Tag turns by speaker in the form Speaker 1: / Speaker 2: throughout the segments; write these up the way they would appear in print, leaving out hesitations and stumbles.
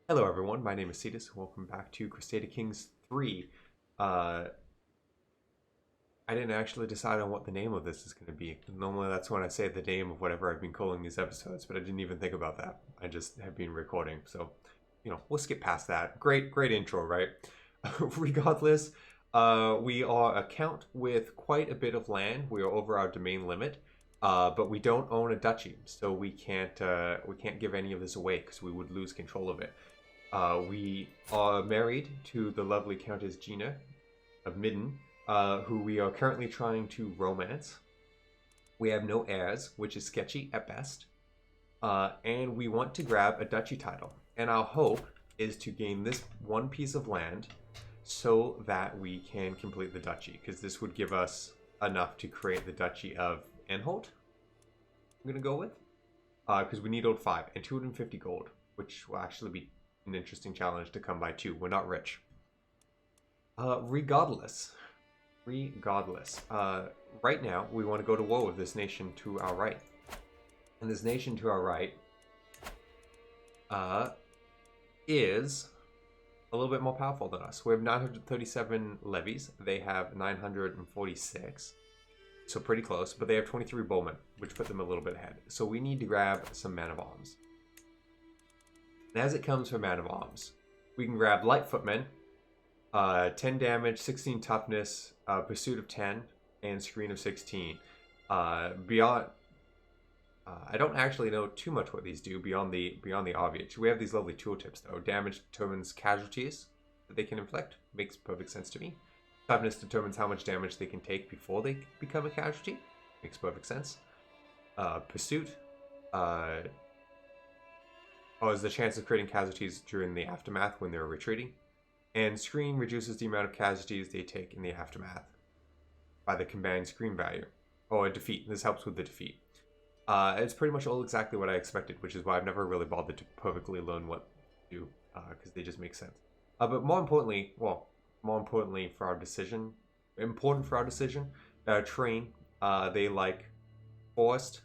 Speaker 1: Hello everyone, my name is Cetus. Welcome back to Crusader Kings 3. Uh, I didn't actually decide on what the name of this is going to be. Normally that's when I say the name of whatever I've been calling these episodes, but I didn't even think about that. I just have been recording, so, we'll skip past that. Great intro, right? Regardless, we are a count with quite a bit of land. We are over our domain limit, but we don't own a duchy, so we can't give any of this away because we would lose control of it. We are married to the lovely Countess Gina of Midden, who we are currently trying to romance. We have no heirs, which is sketchy at best. And we want to grab a duchy title. And our hope is to gain this one piece of land so that we can complete the duchy, because this would give us enough to create the duchy of Anhalt. I'm going to go with. Because we need old 5 and 250 gold, which will actually be an interesting challenge to come by too. We're not rich. Regardless, right now we want to go to war with this nation to our right, and this nation to our right is a little bit more powerful than us. We have 937 levies. They have 946, so pretty close. But they have 23 bowmen, which put them a little bit ahead. So we need to grab some men of arms. And as it comes for man of arms, we can grab light footmen, 10 damage, 16 toughness, pursuit of 10, and screen of 16. Beyond, I don't actually know too much what these do beyond the obvious. We have these lovely tooltips though. Damage determines casualties that they can inflict. Makes perfect sense to me. Toughness determines how much damage they can take before they become a casualty. Makes perfect sense. Pursuit. Is the chance of creating casualties during the aftermath when they're retreating. And screen reduces the amount of casualties they take in the aftermath by the combined screen value. Or defeat. This helps with the defeat. It's pretty much all exactly what I expected, which is why I've never really bothered to perfectly learn what to do, because they just make sense. But more importantly for our decision, terrain, they like forest,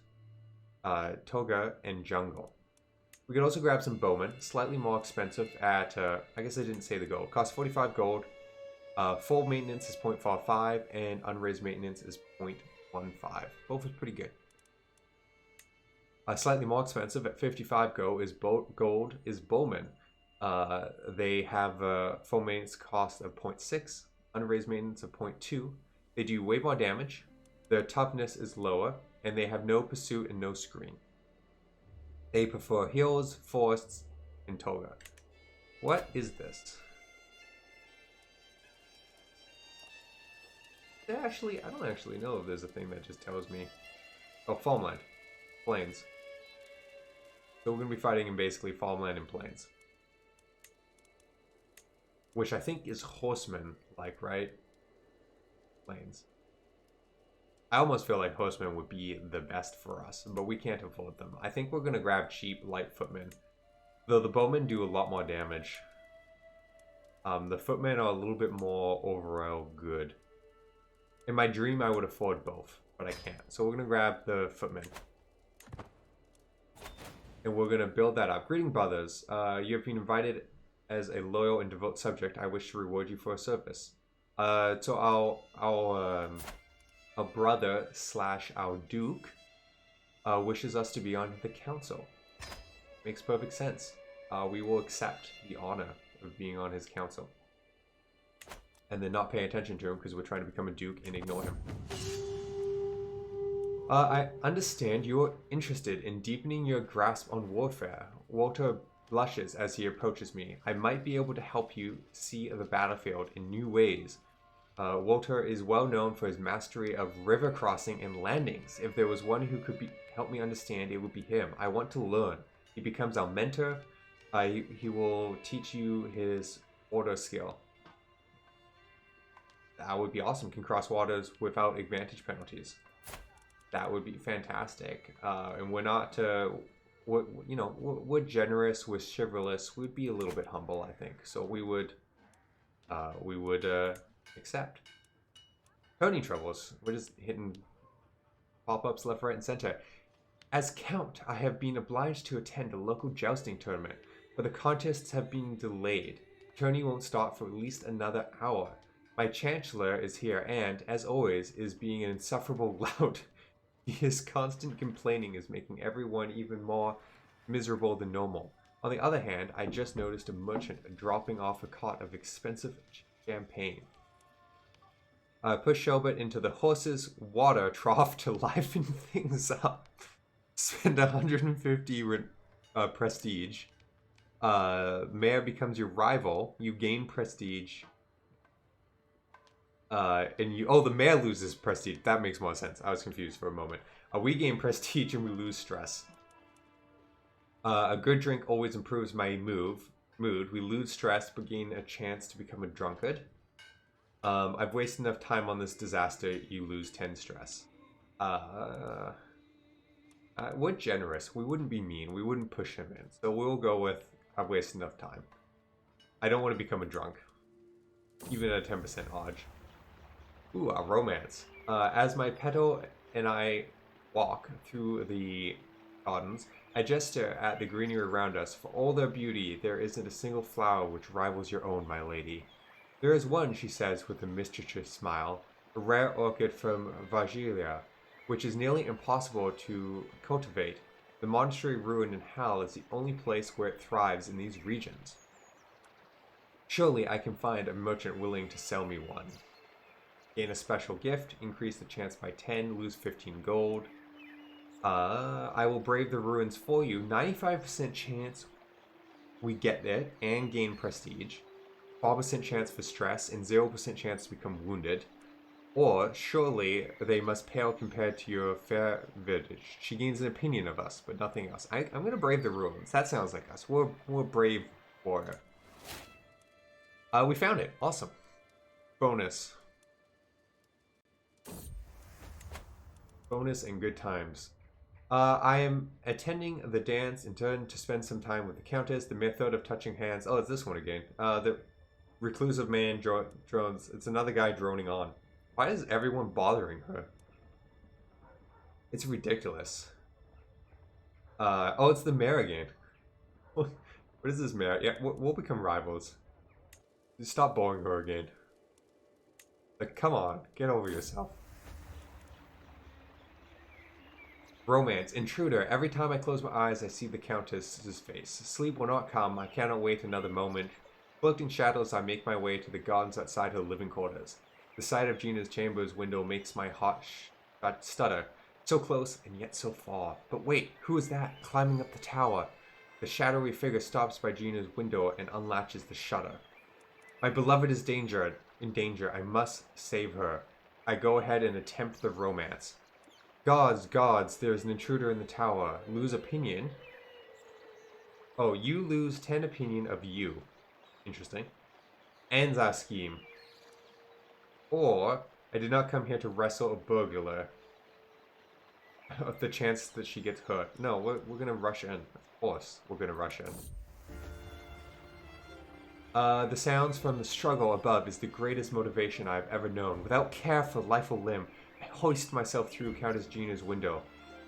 Speaker 1: toga, and jungle. We could also grab some bowmen, slightly more expensive at, I guess I didn't say the gold. Costs 45 gold, full maintenance is 0.45, and unraised maintenance is 0.15. Both is pretty good. Slightly more expensive at 55 gold is bowmen. They have a full maintenance cost of 0.6, unraised maintenance of 0.2. They do way more damage, their toughness is lower, and they have no pursuit and no screen. They prefer hills, forests, and toga. What is this? I don't actually know if there's a thing that just tells me. Oh, farmland. Plains. So we're going to be fighting in basically farmland and plains. Which I think is horsemen-like, right? Plains. I almost feel like horsemen would be the best for us, but we can't afford them. I think we're going to grab cheap light footmen. Though the bowmen do a lot more damage. The footmen are a little bit more overall good. In my dream, I would afford both, but I can't. So we're going to grab the footmen. And we're going to build that up. Greeting, brothers. You have been invited as a loyal and devout subject. I wish to reward you for a service. So our brother / our duke wishes us to be on the council. Makes perfect sense. We will accept the honor of being on his council. And then not pay attention to him because we're trying to become a duke and ignore him. I understand you're interested in deepening your grasp on warfare. Walter blushes as he approaches me. I might be able to help you see the battlefield in new ways. Walter is well known for his mastery of river crossing and landings. If there was one who could help me understand, it would be him. I want to learn. He becomes our mentor. He will teach you his order skill. That would be awesome. Can cross waters without advantage penalties. That would be fantastic. And we're not, we're generous, we're chivalrous. We'd be a little bit humble, I think. So we would accept. Pony troubles. We're just hitting pop-ups left, right, and center. As Count, I have been obliged to attend a local jousting tournament. but the contests have been delayed. Tourney won't start for at least another hour. My Chancellor is here and, as always, is being an insufferable lout. His constant complaining is making everyone even more miserable than normal. On the other hand, I just noticed a merchant dropping off a cot of expensive champagne. Push Shelbert into the horse's water trough to liven things up. Spend 150 prestige. Mayor becomes your rival. You gain prestige. The mayor loses prestige. That makes more sense. I was confused for a moment. We gain prestige and we lose stress. A good drink always improves my mood. We lose stress but gain a chance to become a drunkard. I've wasted enough time on this disaster. You lose 10 stress. We're generous. We wouldn't be mean. We wouldn't push him in. So we'll go with I've wasted enough time. I don't want to become a drunk. Even at a 10% odds. Ooh, a romance. As my petal and I walk through the gardens, I gesture at the greenery around us. For all their beauty, there isn't a single flower which rivals your own, my lady. There is one, she says with a mischievous smile, a rare orchid from Vagilia, which is nearly impossible to cultivate. The monastery ruin in Hal is the only place where it thrives in these regions. Surely I can find a merchant willing to sell me one. Gain a special gift, increase the chance by 10, lose 15 gold. I will brave the ruins for you. 95% chance we get it and gain prestige. 5% chance for stress and 0% chance to become wounded. Or, surely, they must pale compared to your fair vintage. She gains an opinion of us, but nothing else. I'm going to brave the ruins. That sounds like us. We're brave for it. We found it. Awesome. Bonus. Bonus and good times. I am attending the dance in turn to spend some time with the Countess. The method of touching hands. Oh, it's this one again. The reclusive man drones. It's another guy droning on. Why is everyone bothering her? It's ridiculous. Oh, it's the mayor again. What is this mayor? Yeah, we'll become rivals. Just stop boring her again. Like, come on, get over yourself. Romance. Intruder. Every time I close my eyes, I see the Countess's face. Sleep will not come. I cannot wait another moment. Cloaked in shadows, I make my way to the gardens outside her living quarters. The sight of Gina's chamber's window makes my heart stutter. So close and yet so far. But wait, who is that climbing up the tower? The shadowy figure stops by Gina's window and unlatches the shutter. My beloved is in danger. I must save her. I go ahead and attempt the romance. Gods, there's an intruder in the tower. Lose opinion. Oh, you lose 10 opinion of you. Interesting. Ends our scheme. Or, I did not come here to wrestle a burglar. Of the chance that she gets hurt. No, we're gonna rush in. Of course, we're gonna rush in. The sounds from the struggle above is the greatest motivation I've ever known. Without care for life or limb, I hoist myself through Countess Gina's window.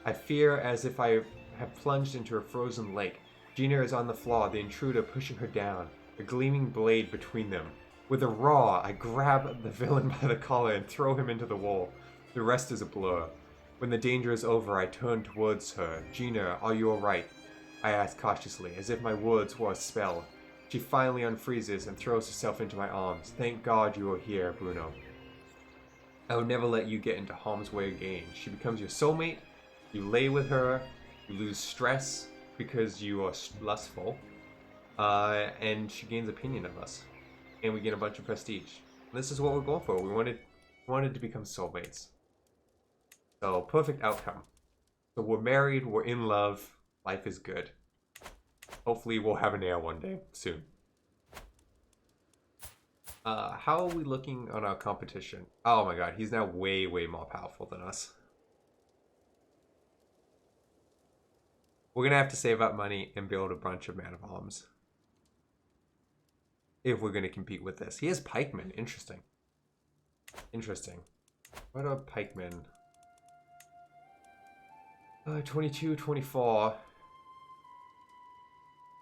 Speaker 1: I fear as if I have plunged into a frozen lake. Gina is on the floor, the intruder pushing her down, a gleaming blade between them. With a roar, I grab the villain by the collar and throw him into the wall. The rest is a blur. When the danger is over, I turn towards her. Gina, are you alright? I ask cautiously, as if my words were a spell. She finally unfreezes and throws herself into my arms. Thank God you are here, Bruno. I would never let you get into harm's way again. She becomes your soulmate. You lay with her. You lose stress because you are lustful. And she gains opinion of us. And we get a bunch of prestige. And this is what we're going for. We wanted to become soulmates. So, perfect outcome. So we're married, we're in love, life is good. Hopefully we'll have an heir one day, soon. How are we looking on our competition? Oh my god, he's now way, way more powerful than us. We're gonna have to save up money and build a bunch of man of arms. If we're gonna compete with this. He has pikemen, interesting. Interesting. What are pikemen? 22, 24.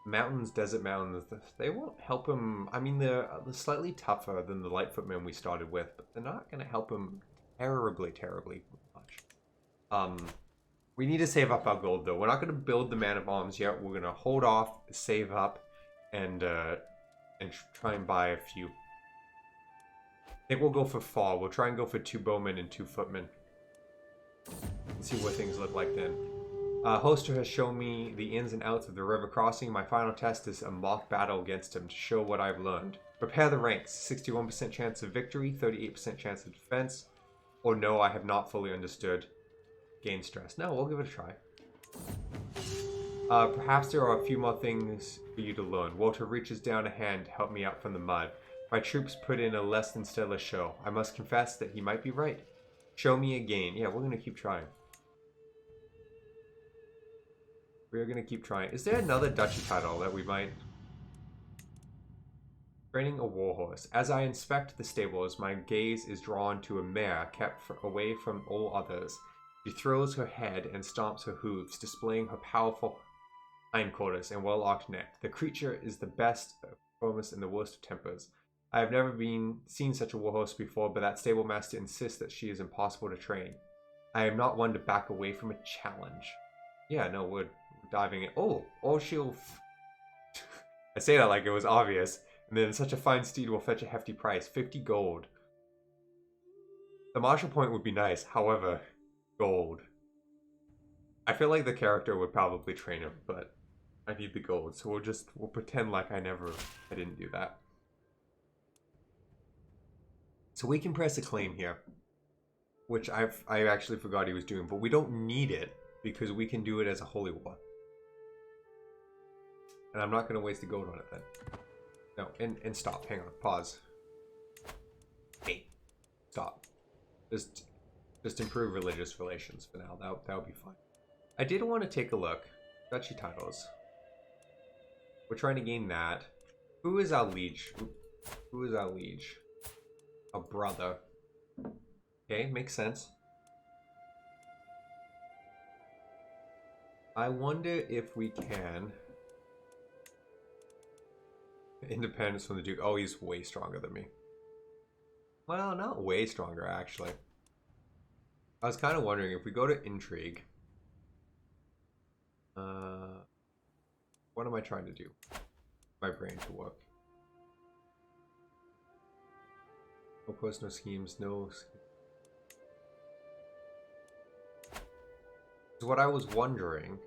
Speaker 1: Mountains, desert mountains, they won't help him. I mean, they're slightly tougher than the Lightfoot men we started with, but they're not going to help him terribly, terribly much. We need to save up our gold, though. We're not going to build the Man of Arms yet. We're going to hold off, save up, and try and buy a few. I think we'll go for fall. We'll try and go for 2 bowmen and 2 footmen. See what things look like then. Hoster has shown me the ins and outs of the river crossing. My final test is a mock battle against him to show what I've learned. Prepare the ranks. 61% chance of victory, 38% chance of defense. Or no, I have not fully understood. Gain stress. No, we'll give it a try. Perhaps there are a few more things for you to learn. Walter reaches down a hand to help me out from the mud. My troops put in a less than stellar show. I must confess that he might be right. Show me again. Yeah, we're going to keep trying. We're going to keep trying. Is there another duchy title that we might... Training a warhorse. As I inspect the stables, my gaze is drawn to a mare kept away from all others. She throws her head and stomps her hooves, displaying her powerful hindquarters and well-arched neck. The creature is the best of firmest and the worst of tempers. I have never seen such a warhorse before, but that stable master insists that she is impossible to train. I am not one to back away from a challenge. Yeah, no, we're diving in. Oh, she'll... I say that like it was obvious. And then such a fine steed will fetch a hefty price. 50 gold. The martial point would be nice. However, gold. I feel like the character would probably train him, but I need the gold. So we'll pretend like I didn't do that. So we can press a claim here, which I actually forgot he was doing, but we don't need it because we can do it as a holy war. And I'm not going to waste the gold on it then. No, and stop. Hang on. Pause. Hey. Stop. Just improve religious relations for now. That would be fine. I did want to take a look. Duchy titles. We're trying to gain that. Who is our liege? Who is our liege? A brother. Okay, makes sense. I wonder if we can... Independence from the Duke. Oh, he's way stronger than me. Well, not way stronger, actually. I was kind of wondering if we go to intrigue. What am I trying to do? My brain to work. No personal schemes, no schemes. So what I was wondering...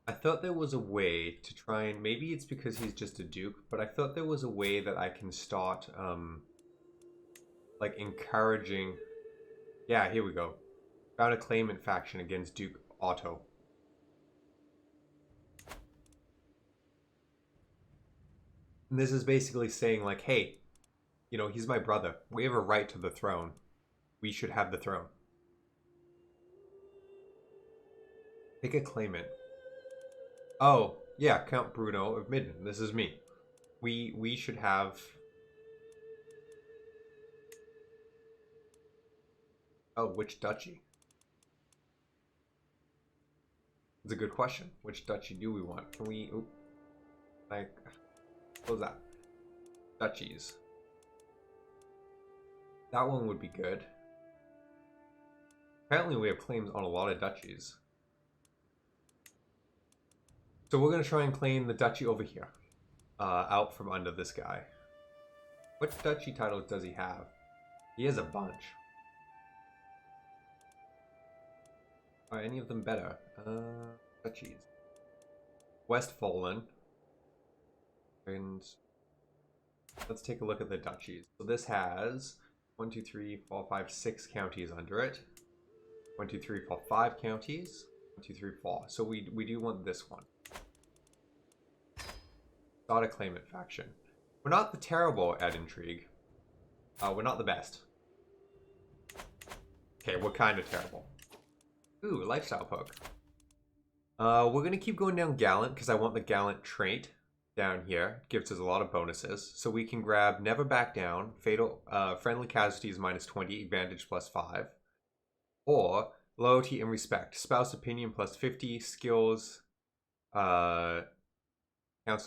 Speaker 1: I thought there was a way to try and... Maybe it's because he's just a duke, but I thought there was a way that I can start, like, encouraging... Yeah, here we go. Found a claimant faction against Duke Otto. And this is basically saying, like, hey, you know, he's my brother. We have a right to the throne. We should have the throne. Pick a claimant. Oh, yeah, Count Bruno of Midden. This is me. We should have... Oh, which duchy? It's a good question. Which duchy do we want? Can we... Oop. Like... What was that? Duchies. That one would be good. Apparently we have claims on a lot of duchies. So we're going to try and claim the duchy over here. Out from under this guy. What duchy titles does he have? He has a bunch. Are any of them better? Duchies. Westfalen. And let's take a look at the duchies. So this has 1, 2, 3, 4, 5, 6 counties under it. 1, 2, 3, 4, 5 counties. 1, 2, 3, 4. So we do want this one. Start a claimant faction. We're not the terrible at intrigue. We're not the best. Okay, we're kind of terrible. Ooh, lifestyle poke. We're gonna keep going down gallant because I want the gallant trait down here. Gives us a lot of bonuses. So we can grab never back down, fatal, friendly casualties -20, advantage +5. Or loyalty and respect. Spouse opinion plus 50 skills. Council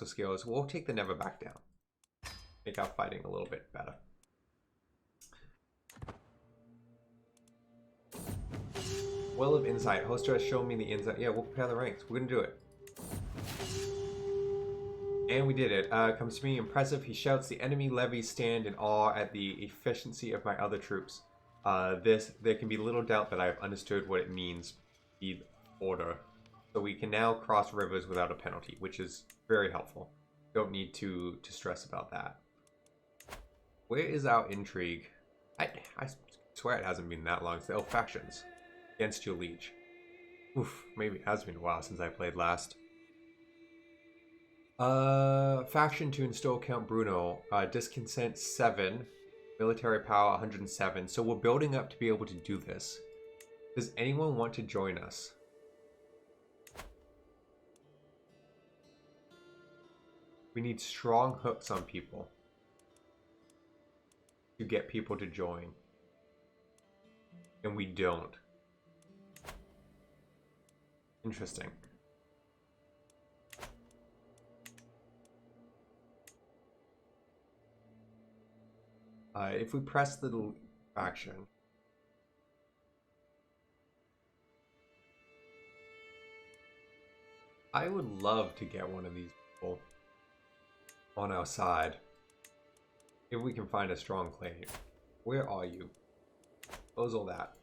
Speaker 1: skills. We'll take the never back down. Make our fighting a little bit better. Well of Insight. Hoster has shown me the insight. Yeah, we'll prepare the ranks. We're gonna do it. And we did it. Comes to me impressive. He shouts, the enemy levies stand in awe at the efficiency of my other troops. There can be little doubt that I have understood what it means, the order. So we can now cross rivers without a penalty, which is very helpful. Don't need to stress about that. Where is our intrigue? I swear it hasn't been that long. It's the elf factions against your liege. Oof, maybe it has been a while since I played last. Faction to install Count Bruno. Disconsent 7. Military power 107. So we're building up to be able to do this. Does anyone want to join us? We need strong hooks on people to get people to join. And we don't. Interesting. If we press the faction, I would love to get one of these people on our side. If we can find a strong claim. Where are you? Close all that.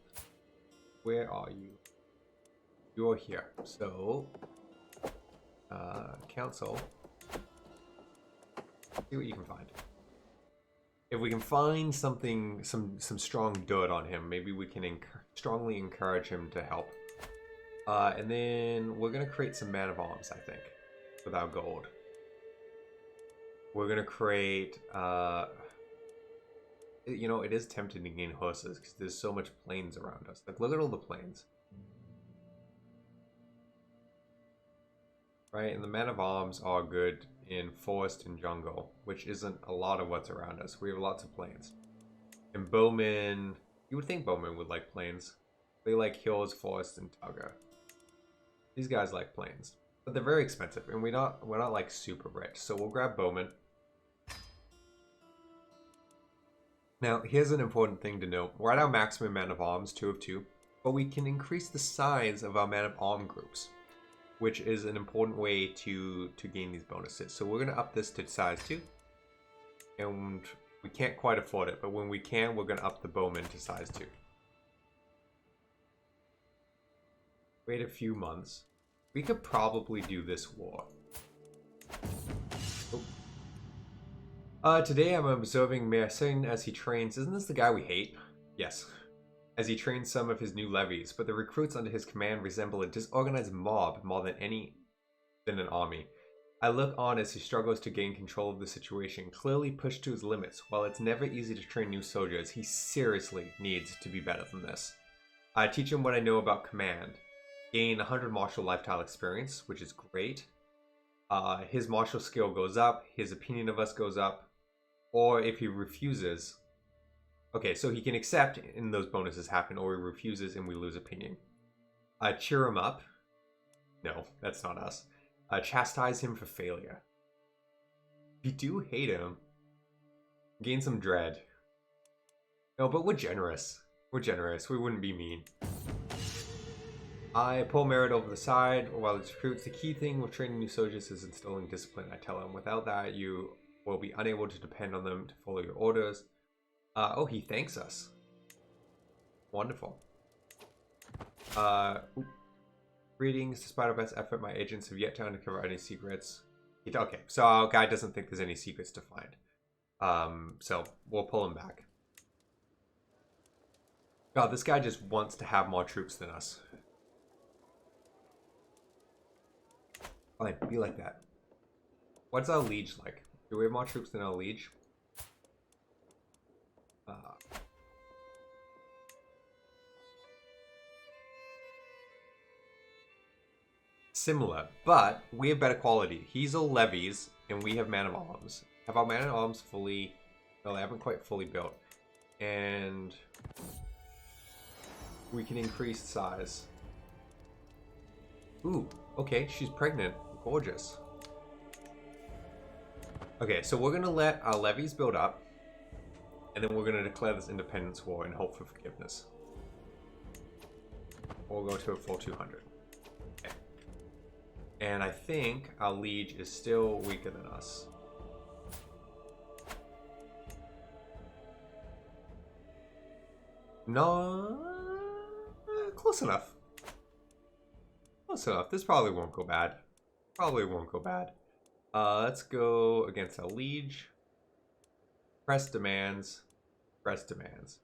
Speaker 1: Where are you? You're here. So, council. See what you can find. If we can find something, some strong dirt on him, maybe we can strongly encourage him to help. And then we're going to create some man of arms, I think, with our gold. We're going to create, you know, it is tempting to gain horses because there's so much plains around us. Like, look at all the plains. Right, and the men of arms are good in forest and jungle, which isn't a lot of what's around us. We have lots of plains. And bowmen, you would think bowmen would like plains. They like hills, forest, and tundra. These guys like plains, but they're very expensive, and we're not like super rich. So we'll grab bowmen. Now, here's an important thing to note. We're at our maximum man of arms, 2 of 2, but we can increase the size of our man of arm groups, which is an important way to gain these bonuses. So we're going to up this to size 2. And we can't quite afford it, but when we can, we're going to up the bowman to size 2. Wait a few months. We could probably do this war. Oh. Today I'm observing Mersin as he trains. Isn't this the guy we hate? Yes. As he trains some of his new levies, but the recruits under his command resemble a disorganized mob more than an army. I look on as he struggles to gain control of the situation, clearly pushed to his limits. While it's never easy to train new soldiers, he seriously needs to be better than this. I teach him what I know about command. Gain 100 martial lifestyle experience, which is great. His martial skill goes up, his opinion of us goes up, or if he refuses... Okay, so he can accept and those bonuses happen, or he refuses and we lose opinion. Cheer him up. No, that's not us. Chastise him for failure. If you do hate him, gain some dread. No, but we're generous. We're generous. We wouldn't be mean. I pull Merit over the side while it's recruits. The key thing with training new soldiers is instilling discipline, I tell him. Without that, you will be unable to depend on them to follow your orders. Oh, he thanks us. Wonderful. Greetings. Despite our best effort, my agents have yet to uncover any secrets. Okay, so our guy doesn't think there's any secrets to find. So we'll pull him back. God, this guy just wants to have more troops than us. Fine, be like that. What's our liege like? Do we have more troops than our liege? Similar, but we have better quality. He's all levies, and we have man of arms. Have our man of arms fully... No, they haven't quite fully built. And... We can increase size. Ooh, okay, she's pregnant. Gorgeous. Okay, so we're gonna let our levies build up, and then we're gonna declare this independence war and hope for forgiveness. We'll go to a full 200. Okay. And I think our liege is still weaker than us. No, close enough. Close enough. This probably won't go bad. Probably won't go bad. Let's go against our liege. Press demands. Press demands.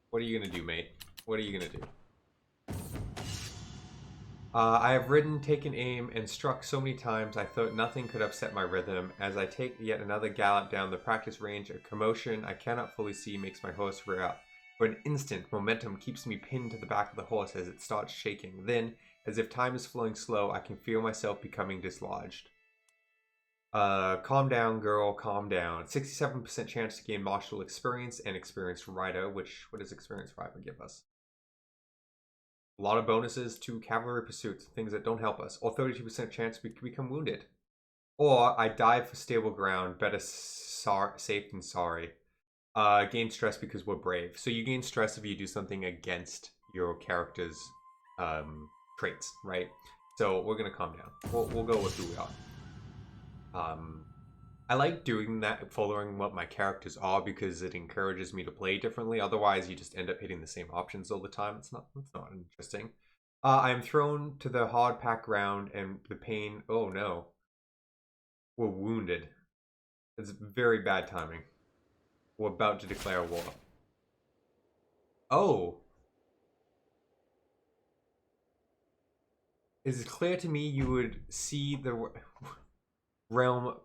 Speaker 1: What are you gonna do, mate? What are you gonna do? I have ridden, taken aim, and struck so many times I thought nothing could upset my rhythm. As I take yet another gallop down the practice range, a commotion I cannot fully see makes my horse rear up. For an instant, momentum keeps me pinned to the back of the horse as it starts shaking. Then, as if time is flowing slow, I can feel myself becoming dislodged. Calm down, girl, calm down. 67% chance to gain martial experience and experienced rider, what does experienced rider give us? A lot of bonuses to cavalry pursuits, things that don't help us. Or 32% chance to become wounded. Or I dive for stable ground, better safe than sorry. Gain stress because we're brave. So you gain stress if you do something against your character's traits, right? So we're gonna calm down. We'll go with who we are. I like doing that, following what my characters are, because it encourages me to play differently. Otherwise, you just end up hitting the same options all the time. It's not interesting. I am thrown to the hard packed ground and the pain. Oh no. We're wounded. It's very bad timing. We're about to declare war. Oh. It is clear to me you would see the realm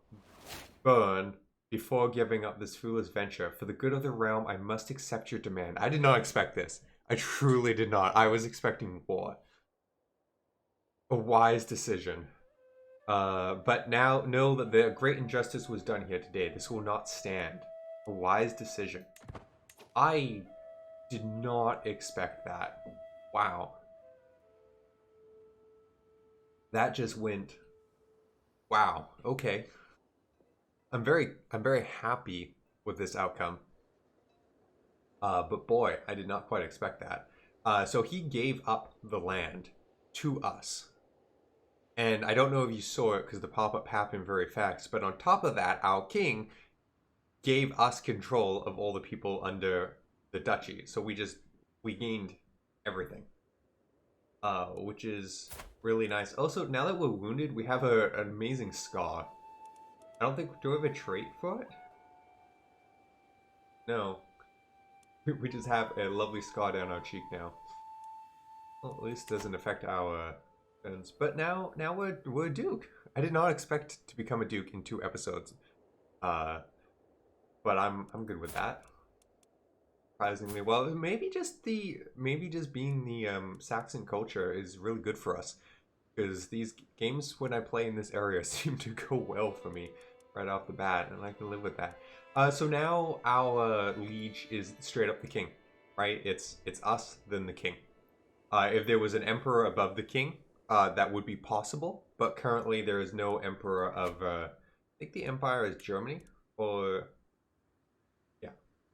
Speaker 1: burn before giving up this foolish venture. For the good of the realm, I must accept your demand. I did not expect this. I truly did not. I was expecting war. A wise decision. But now know that the great injustice was done here today. This will not stand. A wise decision. I did not expect that. Wow. That just went. Wow. Okay. I'm very happy with this outcome. But boy, I did not quite expect that. So he gave up the land to us. And I don't know if you saw it because the pop-up happened very fast, but on top of that, our king gave us control of all the people under the duchy. So we gained everything. Which is really nice. Also, now that we're wounded, we have an amazing scar. I don't think, do we have a trait for it? No. We just have a lovely scar down our cheek now. Well, at least it doesn't affect our guns. But now we're a duke. I did not expect to become a duke in 2 episodes. But I'm good with that. Surprisingly well. Maybe just being the Saxon culture is really good for us. Because these games, when I play in this area, seem to go well for me right off the bat, and I can live with that. So now our liege is straight up the king, right? It's us, then the king. If there was an emperor above the king, that would be possible, but currently there is no emperor of, I think the empire is Germany, or,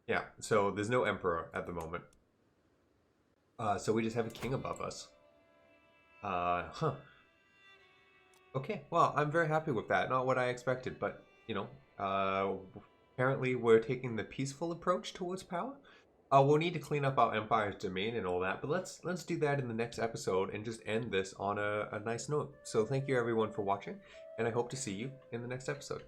Speaker 1: yeah, so there's no emperor at the moment. So we just have a king above us. Okay, well, I'm very happy with that. Not what I expected, but, you know, apparently we're taking the peaceful approach towards power. We'll need to clean up our empire's domain and all that, but let's do that in the next episode and just end this on a nice note. So thank you everyone for watching, and I hope to see you in the next episode.